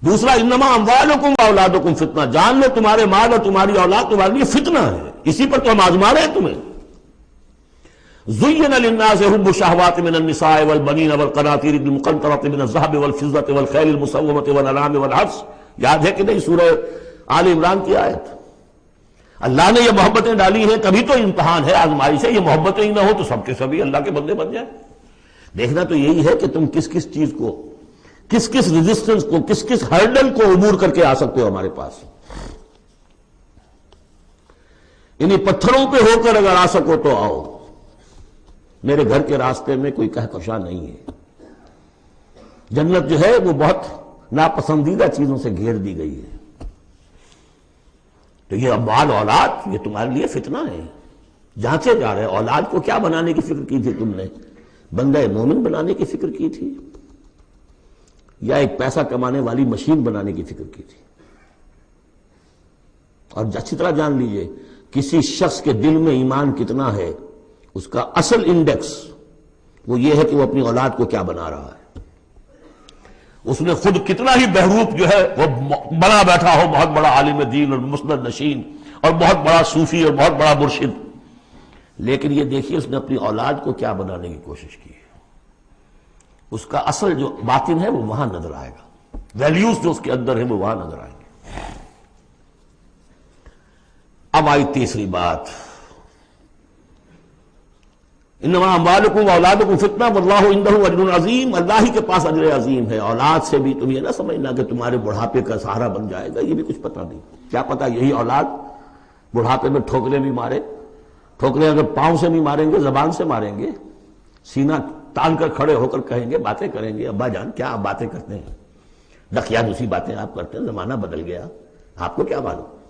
دوسرا انما اموالکم و اولادکم فتنہ، جان لو تمہارے مال اور تمہاری اولاد تمہارے لیے فتنہ ہے، اسی پر تو ہم آزما رہے ہیں تمہیں۔ زین للناس حب الشہوات من النساء والبنین والقناطیر المقنطرۃ من الذهب والفضة والخیل المسومۃ والانعام والحرث، یاد ہے کہ نہیں سورہ آل عمران کی آیت؟ اللہ نے یہ محبتیں ڈالی ہیں، تبھی تو امتحان ہے، آزمائش ہے، یہ محبتیں ہی نہ ہو تو سب کے سبھی اللہ کے بندے بن جائیں۔ دیکھنا تو یہی ہے کہ تم کس کس چیز کو، کس کس ریزسٹنس کو، کس کس ہرڈل کو عبور کر کے آ سکتے ہو ہمارے پاس۔ انہی پتھروں پہ ہو کر اگر آ سکو تو آؤ، میرے گھر کے راستے میں کوئی کہکشاں نہیں ہے۔ جنت جو ہے وہ بہت ناپسندیدہ چیزوں سے گھیر دی گئی ہے۔ تو یہ اموال اولاد یہ تمہارے لیے فتنہ ہے، جانچے جا رہے۔ اولاد کو کیا بنانے کی فکر کی تھی تم نے؟ بندہ مومن بنانے کی فکر کی تھی یا ایک پیسہ کمانے والی مشین بنانے کی فکر کی تھی؟ اور اچھی طرح جان لیجئے، کسی شخص کے دل میں ایمان کتنا ہے اس کا اصل انڈیکس وہ یہ ہے کہ وہ اپنی اولاد کو کیا بنا رہا ہے۔ اس نے خود کتنا ہی بہروپ جو ہے وہ بنا بیٹھا ہو، بہت بڑا عالم دین اور مسند نشین اور بہت بڑا صوفی اور بہت بڑا مرشد، لیکن یہ دیکھیے اس نے اپنی اولاد کو کیا بنانے کی کوشش کی ہے۔ اس کا اصل جو باطن ہے وہ وہاں نظر آئے گا، ویلیوز جو اس کے اندر ہیں وہ وہاں نظر آئیں گے۔ اب آئی تیسری بات، انما اموالکم و اولادکم فتنہ واللہ عندہ اجر عظیم، اللہ ہی کے پاس اجر عظیم ہے۔ اولاد سے بھی تم یہ نہ سمجھنا کہ تمہارے بڑھاپے کا سہارا بن جائے گا، یہ بھی کچھ پتہ نہیں، کیا پتہ یہی اولاد بڑھاپے میں ٹھوکریں بھی مارے۔ ٹھوکریں اگر پاؤں سے نہیں ماریں گے، زبان سے ماریں گے، سینہ تان کر کھڑے ہو کر کہیں گے، باتیں کریں گے، ابا جان کیا آپ باتیں کرتے ہیں، ڈکیا دوسری باتیں آپ کرتے ہیں، زمانہ بدل گیا، آپ کو کیا معلوم۔